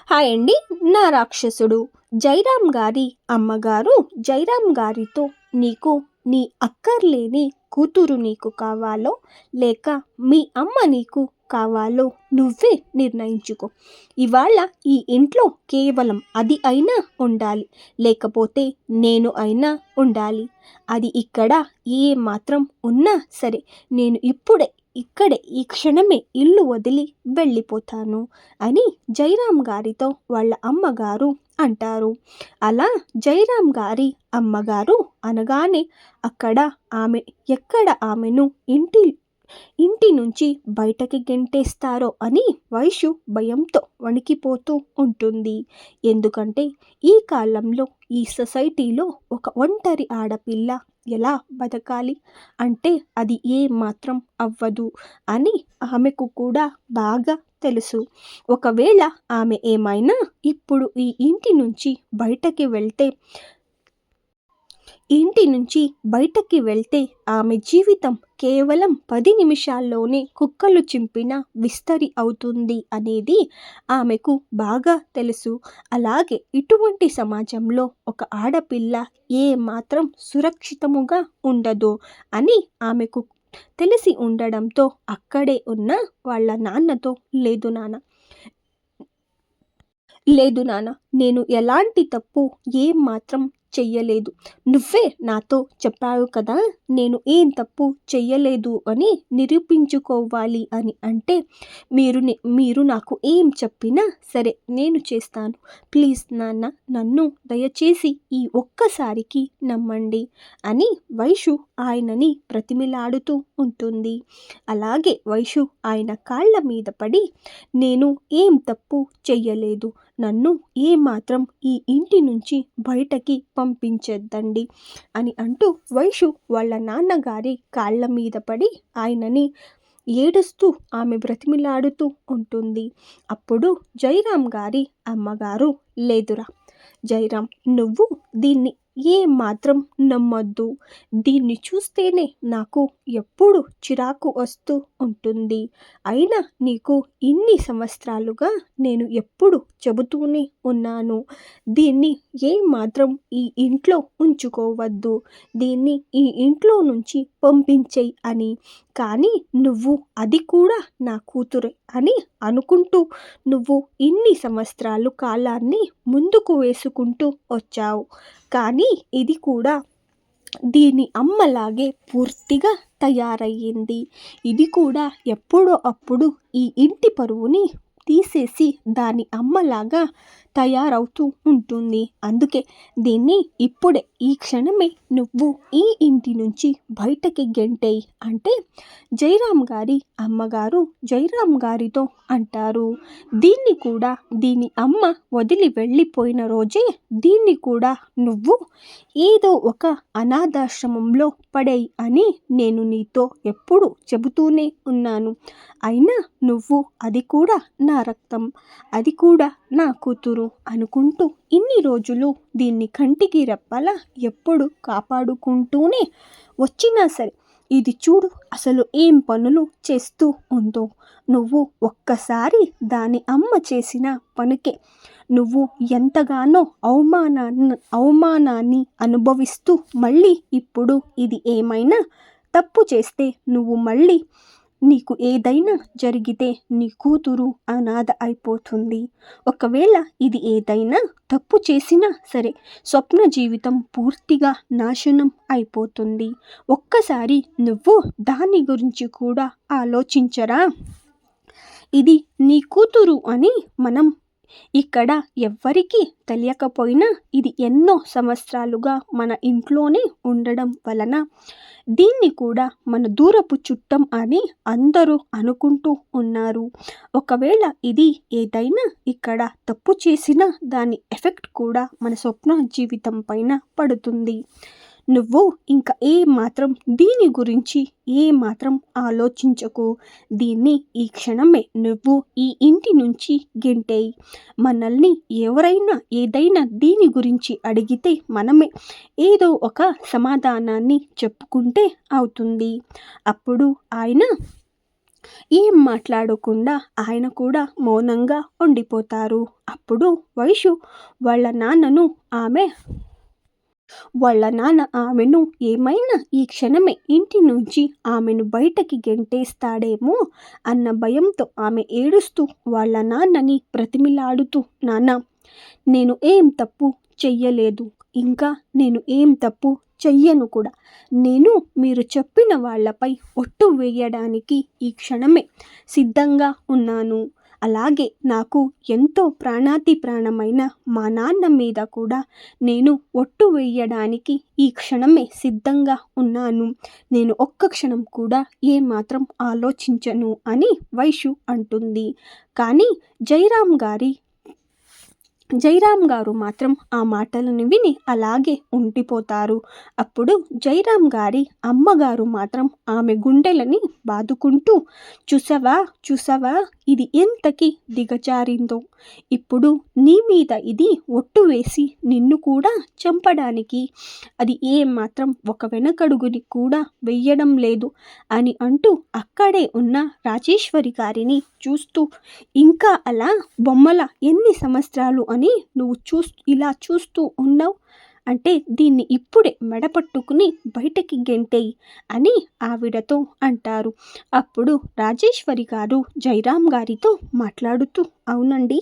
Hi అండి. నా రాక్షసుడు జైరామ్ గారి అమ్మగారు జైరామ్ గారితో, నీకు నీ అక్కర్లేని కూతురు నీకు కావాలో లేక మీ అమ్మ నీకు కావాలో నువ్వే నిర్ణయించుకో. ఇవాళ ఈ ఇంట్లో కేవలం అది అయినా ఉండాలి, లేకపోతే నేను అయినా ఉండాలి. అది ఇక్కడ ఏ మాత్రం ఉన్నా సరే నేను ఇక్కడే ఈ క్షణమే ఇల్లు వదిలి వెళ్ళిపోతాను అని జైరామ్ గారితో వాళ్ళ అమ్మగారు అంటారు. అలా జైరామ్ గారి అమ్మగారు అనగానే అక్కడ ఎక్కడ ఆమెను ఇంటి నుంచి బయటకి గెంటేస్తారో అని వైషు భయంతో వణికిపోతూ ఉంటుంది. ఎందుకంటే ఈ కాలంలో ఈ సొసైటీలో ఒక ఒంటరి ఆడపిల్ల ఎలా బతకాలి అంటే అది ఏ మాత్రం అవ్వదు అని ఆమెకు కూడా బాగా తెలుసు. ఒకవేళ ఆమె ఏమైనా ఇప్పుడు ఈ ఇంటి నుంచి బయటకి వెళ్తే ఆమె జీవితం కేవలం 10 నిమిషాల్లోనే కుక్కలు చింపిన విస్తరి అవుతుంది అనేది ఆమెకు బాగా తెలుసు. అలాగే ఇటువంటి సమాజంలో ఒక ఆడపిల్ల ఏ మాత్రం సురక్షితముగా ఉండదు అని ఆమెకు తెలిసి ఉండడంతో అక్కడే ఉన్న వాళ్ళ నాన్నతో, లేదు నాన్న, నేను ఎలాంటి తప్పు ఏం మాత్రం చెయ్యలేదు. నువ్వే నాతో చెప్పావు కదా నేను ఏం తప్పు చెయ్యలేదు అని నిరూపించుకోవాలి అని అంటే మీరు నాకు ఏం చెప్పినా సరే నేను చేస్తాను. ప్లీజ్ నాన్న, నన్ను దయచేసి ఈ ఒక్కసారికి నమ్మండి అని వైషు ఆయనని ప్రతిమిలాడుతూ ఉంటుంది. అలాగే వైషు ఆయన కాళ్ళ మీద పడి, నేను ఏం తప్పు చెయ్యలేదు, నన్ను ఏమాత్రం ఈ ఇంటి నుంచి బయటకి పంపించద్దండి అని అంటూ వైషు వాళ్ళ నాన్నగారి కాళ్ళ మీద పడి ఆయనని ఏడుస్తూ ఆమె బ్రతిమిలాడుతూ ఉంటుంది. అప్పుడు జైరామ్ గారి అమ్మగారు, లేదురా జైరామ్, నువ్వు దీన్ని ఏ మాత్రం నమ్మొద్దు. దీన్ని చూస్తేనే నాకు ఎప్పుడు చిరాకు వస్తూ ఉంటుంది. అయినా నీకు ఇన్ని సంవత్సరాలుగా నేను ఎప్పుడు చెబుతూనే ఉన్నాను, దీన్ని ఏ మాత్రం ఈ ఇంట్లో ఉంచుకోవద్దు, దీన్ని ఈ ఇంట్లో నుంచి పంపించేయి అని. కానీ నువ్వు అది కూడా నా కూతురే అని అనుకుంటూ నువ్వు ఇన్ని సంవత్సరాలు కాలాన్ని ముందుకు వేసుకుంటూ వచ్చావు. కానీ ఇది కూడా దీని అమ్మలాగే పూర్తిగా తయారయ్యింది. ఇది కూడా ఎప్పుడో అప్పుడు ఈ ఇంటి పరువుని తీసేసి దాని అమ్మలాగా తయారవుతూ ఉంటుంది. అందుకే దీన్ని ఇప్పుడే ఈ క్షణమే నువ్వు ఈ ఇంటి నుంచి బయటకి గెంటేయి అంటే జైరామ్ గారి అమ్మగారు జైరామ్ గారితో అంటారు. దీన్ని కూడా దీని అమ్మ వదిలి వెళ్ళిపోయిన రోజే దీన్ని కూడా నువ్వు ఏదో ఒక అనాథాశ్రమంలో పడేయి అని నేను నీతో ఎప్పుడు చెబుతూనే ఉన్నాను. అయినా నువ్వు అది కూడా నా రక్తం, అది కూడా నా కూతురు అనుకుంటూ ఇన్ని రోజులు దీన్ని కంటికి రెప్పలా ఎప్పుడు కాపాడుకుంటూనే వచ్చినా సరే ఇది చూడు అసలు ఏం పనులు చేస్తూ ఉందో. నువ్వు ఒక్కసారి దాని అమ్మ చేసిన పనికే నువ్వు ఎంతగానో అవమానాన్ని అనుభవిస్తూ మళ్ళీ ఇప్పుడు ఇది ఏమైనా తప్పు చేస్తే నువ్వు మళ్ళీ నీకు ఏదైనా జరిగితే నీ కూతురు అనాథ అయిపోతుంది. ఒకవేళ ఇది ఏదైనా తప్పు చేసినా సరే స్వప్న జీవితం పూర్తిగా నాశనం అయిపోతుంది. ఒక్కసారి నువ్వు దాని గురించి కూడా ఆలోచించరా? ఇది నీ కూతురు అని మనం ఇక్కడ ఎవ్వరికీ తెలియకపోయినా ఇది ఎన్నో సంవత్సరాలుగా మన ఇంట్లోనే ఉండడం వలన దీన్ని కూడా మన దూరపు చుట్టం అని అందరూ అనుకుంటూ ఉన్నారు. ఒకవేళ ఇది ఏదైనా ఇక్కడ తప్పు చేసినా దాని ఎఫెక్ట్ కూడా మన స్వప్న జీవితం పైన పడుతుంది. నువ్వు ఇంకా ఏ మాత్రం దీని గురించి ఏ మాత్రం ఆలోచించకు. దీన్ని ఈ క్షణమే నువ్వు ఈ ఇంటి నుంచి గెంటేయి. మనల్ని ఎవరైనా ఏదైనా దీని గురించి అడిగితే మనమే ఏదో ఒక సమాధానాన్ని చెప్పుకుంటే అవుతుంది. అప్పుడు ఆయన ఏం మాట్లాడకుండా ఆయన కూడా మౌనంగా ఉండిపోతారు. అప్పుడు వైషు వాళ్ళ నాన్నను ఆమె వాళ్ళ నాన్న ఆమెను ఏమైనా ఈ క్షణమే ఇంటి నుంచి ఆమెను బయటకి గెంటేస్తాడేమో అన్న భయంతో ఆమె ఏడుస్తూ వాళ్ళ నాన్నని బ్రతిమిలాడుతూ, నాన్న, నేను ఏం తప్పు చెయ్యలేదు, ఇంకా నేను ఏం తప్పు చెయ్యను కూడా. నేను మీరు చెప్పిన వాళ్ళపై ఒట్టు వేయడానికి ఈ క్షణమే సిద్ధంగా ఉన్నాను. అలాగే నాకు ఎంతో ప్రాణాతి ప్రాణమైన మా నాన్న మీద కూడా నేను ఒట్టు వేయడానికి ఈ క్షణమే సిద్ధంగా ఉన్నాను. నేను ఒక్క క్షణం కూడా ఏమాత్రం ఆలోచించను అని వైషు అంటుంది. కానీ జయరాం గారు మాత్రం ఆ మాటలను విని అలాగే ఉండిపోతారు. అప్పుడు జయరాం గారి అమ్మగారు మాత్రం ఆమె గుండెలని బాదుకుంటూ, చూసావా ఇది ఎంతకి దిగజారిందో. ఇప్పుడు నీ మీద ఇది ఒట్టు వేసి నిన్ను కూడా చంపడానికి అది ఏమాత్రం ఒక వెనకడుగుని కూడా వెయ్యడం లేదు అని అంటూ అక్కడే ఉన్న రాజేశ్వరి గారిని చూస్తూ, ఇంకా అలా బొమ్మల ఎన్ని సంవత్సరాలు అని నువ్వు ఇలా చూస్తూ ఉన్నావు అంటే దీన్ని ఇప్పుడే మెడపట్టుకుని బయటకి గెంటేయి అని ఆవిడతో అంటారు. అప్పుడు రాజేశ్వరి గారు జయరాం గారితో మాట్లాడుతూ, అవునండి,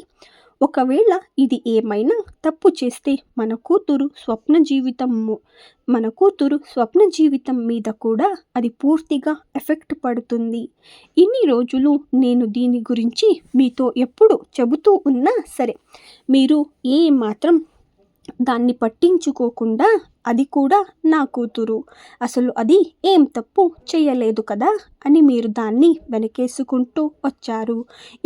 ఒకవేళ ఇది ఏమైనా తప్పు చేస్తే మన కూతురు స్వప్న జీవితం మీద కూడా అది పూర్తిగా ఎఫెక్ట్ పడుతుంది. ఇన్ని రోజులు నేను దీని గురించి మీతో ఎప్పుడు చెబుతూ ఉన్నా సరే మీరు ఏమాత్రం దాన్ని పట్టించుకోకుండా, అది కూడా నా కూతురు, అసలు అది ఏం తప్పు చేయలేదు కదా అని మీరు దాన్ని వెనకేసుకుంటూ వచ్చారు.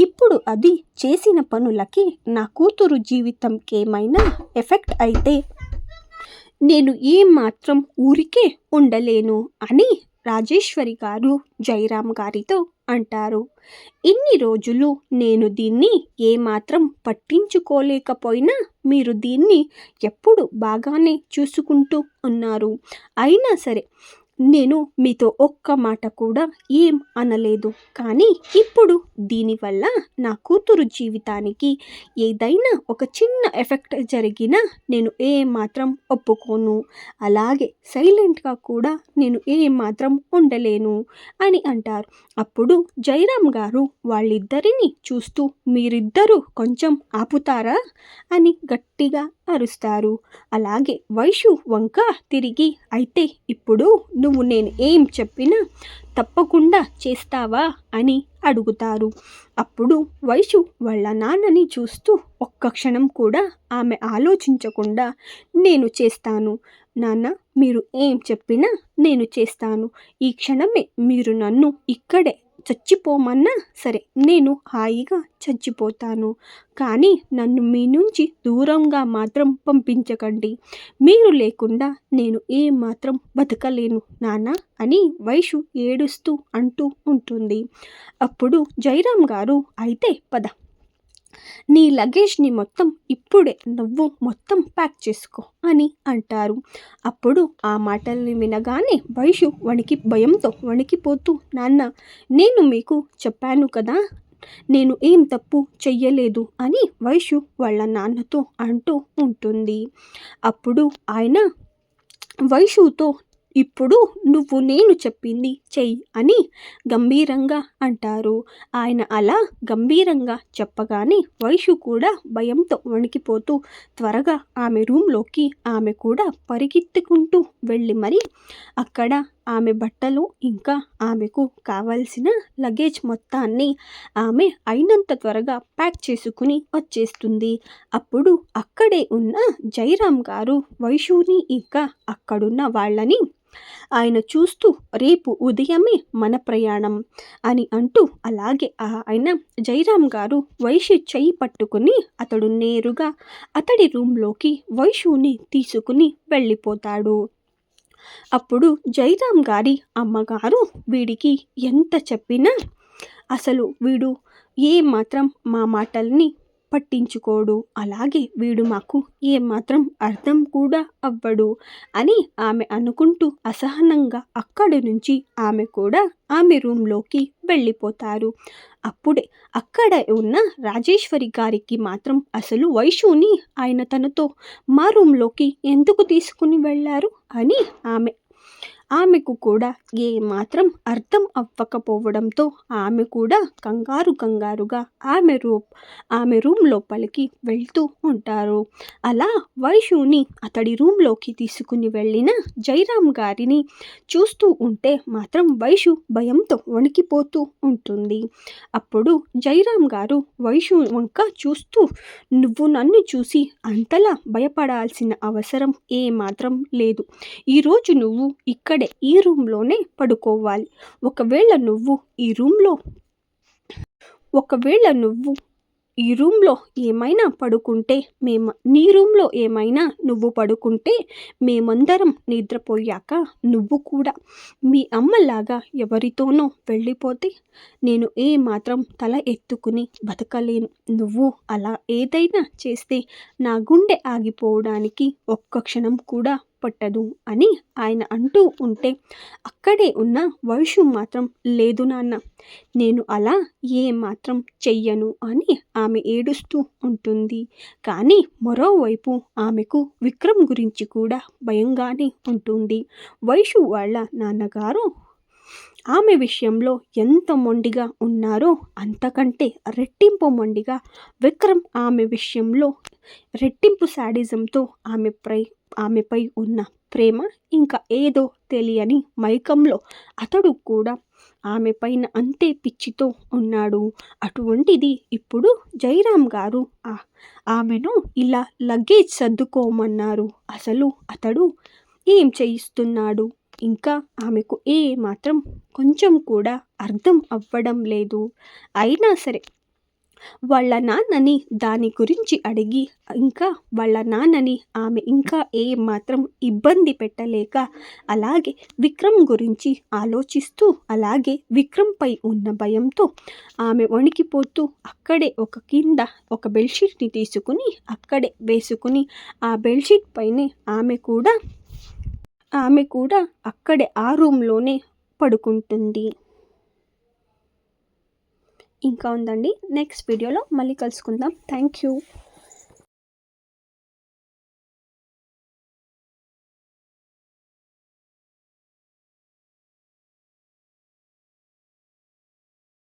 ఇప్పుడు అది చేసిన పనులకి నా కూతురు జీవితంకి ఏమైనా ఎఫెక్ట్ అయితే నేను ఏమాత్రం ఊరికే ఉండలేను అని రాజేశ్వరి గారు జయరాం గారితో అంటారు. ఇన్ని రోజులు నేను దీన్ని ఏమాత్రం పట్టించుకోలేకపోయినా మీరు దీన్ని ఎప్పుడు బాగానే చూసుకుంటూ ఉన్నారు. అయినా సరే నేను మీతో ఒక్క మాట కూడా ఏం అనలేదు. కానీ ఇప్పుడు దీనివల్ల నా కూతురు జీవితానికి ఏదైనా ఒక చిన్న ఎఫెక్ట్ జరిగినా నేను ఏమాత్రం ఒప్పుకోను. అలాగే సైలెంట్గా కూడా నేను ఏమాత్రం ఉండలేను అని అంటారు. అప్పుడు జయరాం గారు వాళ్ళిద్దరిని చూస్తూ, మీరిద్దరూ కొంచెం ఆపుతారా అని గట్టిగా అరుస్తారు. అలాగే వైషు వంక తిరిగి, అయితే ఇప్పుడు నువ్వు నేను ఏం చెప్పినా తప్పకుండా చేస్తావా అని అడుగుతారు. అప్పుడు వైషు వాళ్ళ నాన్నని చూస్తూ ఒక్క క్షణం కూడా ఆమె ఆలోచించకుండా, నేను చేస్తాను నాన్న, మీరు ఏం చెప్పినా నేను చేస్తాను. ఈ క్షణమే మీరు నన్ను ఇక్కడే చచ్చిపోమన్నా సరే నేను హాయిగా చచ్చిపోతాను. కానీ నన్ను మీ నుంచి దూరంగా మాత్రం పంపించకండి. మీరు లేకుండా నేను ఏమాత్రం బతకలేను నాన్న అని వైషు ఏడుస్తూ అంటూ ఉంటుంది. అప్పుడు జయరాం గారు, అయితే పద, నీ లగేజ్ని మొత్తం ఇప్పుడే నువ్వు మొత్తం ప్యాక్ చేసుకో అని అంటారు. అప్పుడు ఆ మాటల్ని వినగానే వైషు భయంతో వణికిపోతూ, నాన్న, నేను మీకు చెప్పాను కదా నేను ఏం తప్పు చెయ్యలేదు అని వైషు వాళ్ళ నాన్నతో అంటూ ఉంటుంది. అప్పుడు ఆయన వైషుతో, ఇప్పుడు నువ్వు నేను చెప్పింది చెయ్యి అని గంభీరంగా అంటారు. ఆయన అలా గంభీరంగా చెప్పగానే వైషు కూడా భయంతో వణికిపోతూ త్వరగా ఆమె రూమ్లోకి ఆమె కూడా పరిగెత్తుకుంటూ వెళ్ళి మరి అక్కడ ఆమె బట్టలు ఇంకా ఆమెకు కావలసిన లగేజ్ మొత్తాన్ని ఆమె అయినంత త్వరగా ప్యాక్ చేసుకుని వచ్చేస్తుంది. అప్పుడు అక్కడే ఉన్న జయరాం గారు వైషుని ఇంకా అక్కడున్న వాళ్ళని ఆయన చూస్తూ, రేపు ఉదయమే మన ప్రయాణం అని అంటూ, అలాగే ఆయన జయరాం గారు వైషు చెయ్యి పట్టుకుని అతడు నేరుగా అతడి రూమ్లోకి వైషుని తీసుకుని వెళ్ళిపోతాడు. అప్పుడు జయరాం గారి అమ్మగారు, వీడికి ఎంత చెప్పినా అసలు వీడు ఏమాత్రం మా మాటల్ని పట్టించుకోడు, అలాగే వీడు మాకు ఏమాత్రం అర్థం కూడా అవ్వడు అని ఆమె అనుకుంటూ అసహనంగా అక్కడి నుంచి ఆమె కూడా ఆమె రూమ్లోకి వెళ్ళిపోతారు. అప్పుడే అక్కడ ఉన్న రాజేశ్వరి గారికి మాత్రం అసలు వైషుని ఆయన తనతో మా రూమ్లోకి ఎందుకు తీసుకుని వెళ్ళారు అని ఆమెకు కూడా ఏమాత్రం అర్థం అవ్వకపోవడంతో ఆమె కూడా కంగారుగా ఆమె రూమ్ లోపలికి వెళ్తూ ఉంటారు. అలా వైషుని అతడి రూమ్లోకి తీసుకుని వెళ్ళిన జయరాం గారిని చూస్తూ ఉంటే మాత్రం వైషు భయంతో వణికిపోతూ ఉంటుంది. అప్పుడు జయరాం గారు వైషు వంక చూస్తూ, నువ్వు నన్ను చూసి అంతలా భయపడాల్సిన అవసరం ఏమాత్రం లేదు. ఈరోజు నువ్వు ఇక్కడే ఈ రూమ్లోనే పడుకోవాలి. ఒకవేళ నువ్వు ఈ రూమ్లో ఏమైనా పడుకుంటే నీ రూమ్లో ఏమైనా నువ్వు పడుకుంటే మేమందరం నిద్రపోయాక నువ్వు కూడా మీ అమ్మలాగా ఎవరితోనో వెళ్ళిపోతే నేను ఏమాత్రం తల ఎత్తుకుని బతకలేను. నువ్వు అలా ఏదైనా చేస్తే నా గుండె ఆగిపోవడానికి ఒక్క క్షణం కూడా పట్టదు అని ఆయన అంటూ ఉంటే అక్కడే ఉన్న వైషు మాత్రం, లేదు నాన్న, నేను అలా ఏమాత్రం చెయ్యను అని ఆమె ఏడుస్తూ ఉంటుంది. కానీ మరోవైపు ఆమెకు విక్రమ్ గురించి కూడా భయంగానే ఉంటుంది. వైషు వాళ్ళ నాన్నగారు ఆమె విషయంలో ఎంత మొండిగా ఉన్నారో అంతకంటే రెట్టింపు మొండిగా విక్రమ్ ఆమె విషయంలో రెట్టింపు శాడిజంతో ఆమెపై ఉన్న ప్రేమ ఇంకా ఏదో తెలియని మైకంలో అతడు కూడా ఆమె పైన అంతే పిచ్చితో ఉన్నాడు. అటువంటిది ఇప్పుడు జయరాం గారు ఆమెను ఇలా లగేజ్ సర్దుకోమన్నారు. అసలు అతడు ఏం చేయిస్తున్నాడు? ఇంకా ఆమెకు మాత్రం కొంచెం కూడా అర్థం అవ్వడం లేదు. అయినా సరే వాళ్ళ నాన్నని దాని గురించి అడిగి ఇంకా వాళ్ళ నాన్నని ఆమె ఇంకా మాత్రం ఇబ్బంది పెట్టలేక అలాగే విక్రమ్ గురించి ఆలోచిస్తూ అలాగే విక్రమ్పై ఉన్న భయంతో ఆమె వణికిపోతూ అక్కడే కింద ఒక బెడ్షీట్ని తీసుకుని అక్కడే వేసుకుని ఆ బెడ్షీట్ పైనే ఆమె కూడా అక్కడే ఆ రూమ్లోనే పడుకుంటుంది. ఇంకా ఉందండి, నెక్స్ట్ వీడియోలో మళ్ళీ కలుసుకుందాం. Thank you.